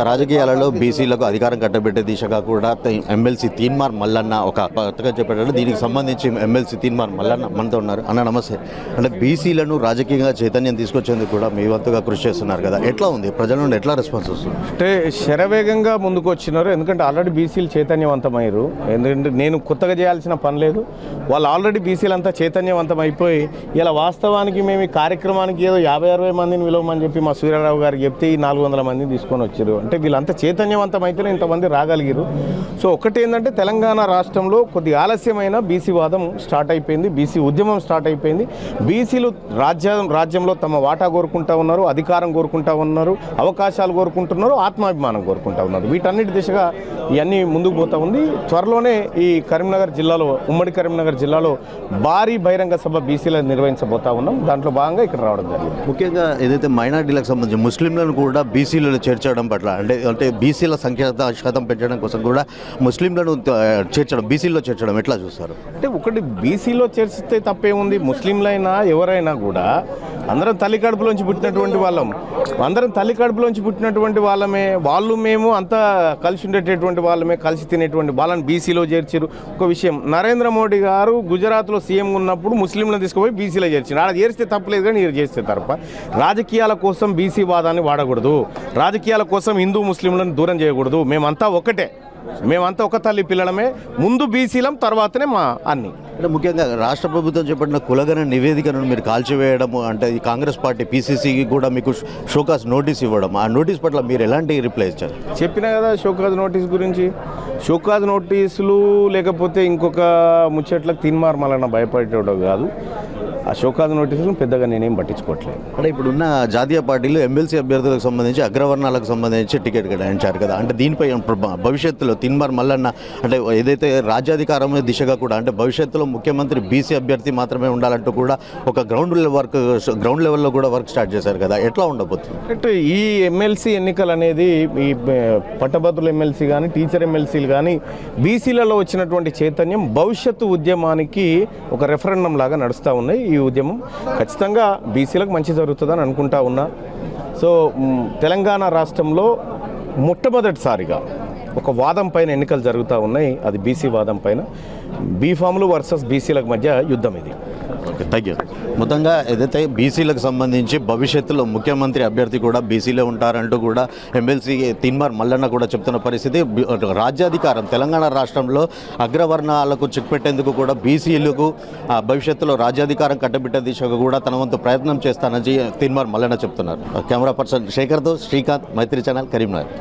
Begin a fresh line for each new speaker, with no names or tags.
రాజకీయాలలో బీసీలకు అధికారం కట్టబెట్టే దిశగా కూడా ఎమ్మెల్సీ తీన్మార్ మల్లన్న ఒక పథకం చెప్పాడు. దీనికి సంబంధించి ఎమ్మెల్సీ తీన్మార్ మల్లన్న మనతో ఉన్నారు. అన్న నమస్తే. అంటే బీసీలను రాజకీయంగా చైతన్యం తీసుకొచ్చేందుకు కూడా మీ వంతుగా కృషి చేస్తున్నారు కదా, ఎట్లా ఉంది? ప్రజల నుండి ఎట్లా రెస్పాన్స్ వస్తుంది?
అంటే శరవేగంగా ముందుకు వచ్చినారు. ఎందుకంటే ఆల్రెడీ బీసీలు చైతన్యవంతమయ్యారు. ఎందుకంటే నేను కొత్తగా చేయాల్సిన పని లేదు. వాళ్ళు ఆల్రెడీ బీసీలు అంతా చైతన్యవంతం అయిపోయి ఇలా వాస్తవానికి మేము ఈ కార్యక్రమానికి ఏదో 50-60 మందిని విలువమని చెప్పి మా సూర్యారావు గారికి చెప్తే ఈ 400 మందిని తీసుకొని వచ్చారు. అంటే వీళ్ళంతా చైతన్యవంతం అయితేనే ఇంతమంది రాగలిగారు. సో ఒకటి ఏంటంటే తెలంగాణ రాష్ట్రంలో కొద్ది ఆలస్యమైన బీసీ వాదం స్టార్ట్ అయిపోయింది, బీసీ ఉద్యమం స్టార్ట్ అయిపోయింది. బీసీలు రాజ్యంలో తమ వాటా కోరుకుంటా ఉన్నారు, అధికారం కోరుకుంటా ఉన్నారు, అవకాశాలు కోరుకుంటున్నారు, ఆత్మాభిమానం కోరుకుంటా ఉన్నారు. వీటన్నిటి దిశగా ఇవన్నీ ముందుకు పోతా ఉంది. త్వరలోనే ఈ కరీంనగర్ జిల్లాలో, ఉమ్మడి కరీంనగర్ జిల్లాలో భారీ బహిరంగ సభ బీసీలను నిర్వహించబోతా ఉన్నాం. దాంట్లో భాగంగా ఇక్కడ రావడం జరిగింది.
ముఖ్యంగా ఏదైతే మైనార్టీలకు సంబంధించి ముస్లింలను కూడా బీసీలలో చేర్చడం పట్ల అంటే బీసీల శాతం పెంచడం కోసం కూడా ముస్లింలను చేర్చడం, బీసీలో చేర్చడం ఎట్లా చూస్తారు?
అంటే ఒకటి బీసీలో చేర్చితే తప్పేముంది? ముస్లింలైనా ఎవరైనా కూడా అందరం తల్లి కడుపులోంచి పుట్టినటువంటి వాళ్ళం, అందరం తల్లి కడుపులోంచి పుట్టినటువంటి వాళ్ళమే. వాళ్ళు మేము అంతా కలిసి ఉండేటటువంటి వాళ్ళమే, కలిసి తినేటువంటి వాళ్ళని బీసీలో చేర్చారు. ఒక విషయం, నరేంద్ర మోడీ గారు గుజరాత్లో సీఎం ఉన్నప్పుడు ముస్లింలను తీసుకుపోయి బీసీలో చేర్చారు. ఆడ చేస్తే తప్పలేదు, కానీ మీరు చేస్తే తప్ప. రాజకీయాల కోసం బీసీ వాదాన్ని వాడకూడదు, రాజకీయాల కోసం హిందూ ముస్లింలను దూరం చేయకూడదు. మేమంతా ఒకటే, మేమంతా ఒక తల్లి పిల్లలమే. ముందు బీసీలం, తర్వాతనే మా అన్ని.
అంటే ముఖ్యంగా రాష్ట్ర ప్రభుత్వం చేపట్టిన కులగణ నివేదికను మీరు కాల్చివేయడము, అంటే ఈ కాంగ్రెస్ పార్టీ పీసీసీకి కూడా మీకు షోకాజ్ నోటీస్ ఇవ్వడం, ఆ నోటీస్ పట్ల మీరు ఎలాంటి రిప్లై ఇచ్చారు?
చెప్పినా కదా షోకాజ్ నోటీస్ గురించి. షోకాజ్ నోటీసులు లేకపోతే ఇంకొక ముచ్చట్లకు తీన్మార్ మల్లన్న భయపడేటోడు కాదు. ఆ షోకాజ్ నోటీసులు పెద్దగా నేనేం పట్టించుకోవట్లేదు.
అంటే ఇప్పుడున్న జాతీయ పార్టీలు ఎమ్మెల్సీ అభ్యర్థులకు సంబంధించి అగ్రవర్ణాలకు సంబంధించి టికెట్ కేటాయించారు కదా, అంటే దీనిపై భవిష్యత్తులో తీన్మార్ మల్లన్న అంటే ఏదైతే రాజ్యాధికారం దిశగా కూడా అంటే భవిష్యత్తులో ముఖ్యమంత్రి బీసీ అభ్యర్థి మాత్రమే ఉండాలంటూ కూడా ఒక గ్రౌండ్ లెవెల్లో కూడా వర్క్ స్టార్ట్ చేశారు కదా, ఎట్లా ఉండబోతుంది?
అంటే ఈ ఎమ్మెల్సీ ఎన్నికలు అనేది ఈ పట్టభద్రుల ఎమ్మెల్సీ కానీ టీచర్ ఎమ్మెల్సీలు కానీ బీసీలలో వచ్చినటువంటి చైతన్యం భవిష్యత్తు ఉద్యమానికి ఒక రెఫరెండం లాగా నడుస్తూ ఉన్నాయి. ఈ ఉద్యమం ఖచ్చితంగా బీసీలకు మంచి జరుగుతుందని అనుకుంటా ఉన్నా. సో తెలంగాణ రాష్ట్రంలో మొట్టమొదటిసారిగా ఒక వాదం పైన ఎన్నికలు జరుగుతూ ఉన్నాయి. అది బీసీ వాదం పైన. బీఫామ్లు వర్సెస్ బీసీలకు మధ్య యుద్ధం ఇది.
Okay, thank you. మొత్తంగా ఏదైతే బీసీలకు సంబంధించి భవిష్యత్తులో ముఖ్యమంత్రి అభ్యర్థి కూడా బీసీలో ఉంటారంటూ కూడా ఎమ్మెల్సీ తీన్మార్ మల్లన్న కూడా చెప్తున్న పరిస్థితి. రాజ్యాధికారం తెలంగాణ రాష్ట్రంలో అగ్రవర్ణాలకు చిక్పెట్టేందుకు కూడా బీసీలకు భవిష్యత్తులో రాజ్యాధికారం కట్టబెట్టే దిశగా కూడా తన వంతు ప్రయత్నం చేస్తానని తీన్మార్ మల్లన్న చెప్తున్నారు. కెమెరా పర్సన్ శేఖర్తో శ్రీకాంత్, మైత్రి ఛానల్, కరీంనగర్.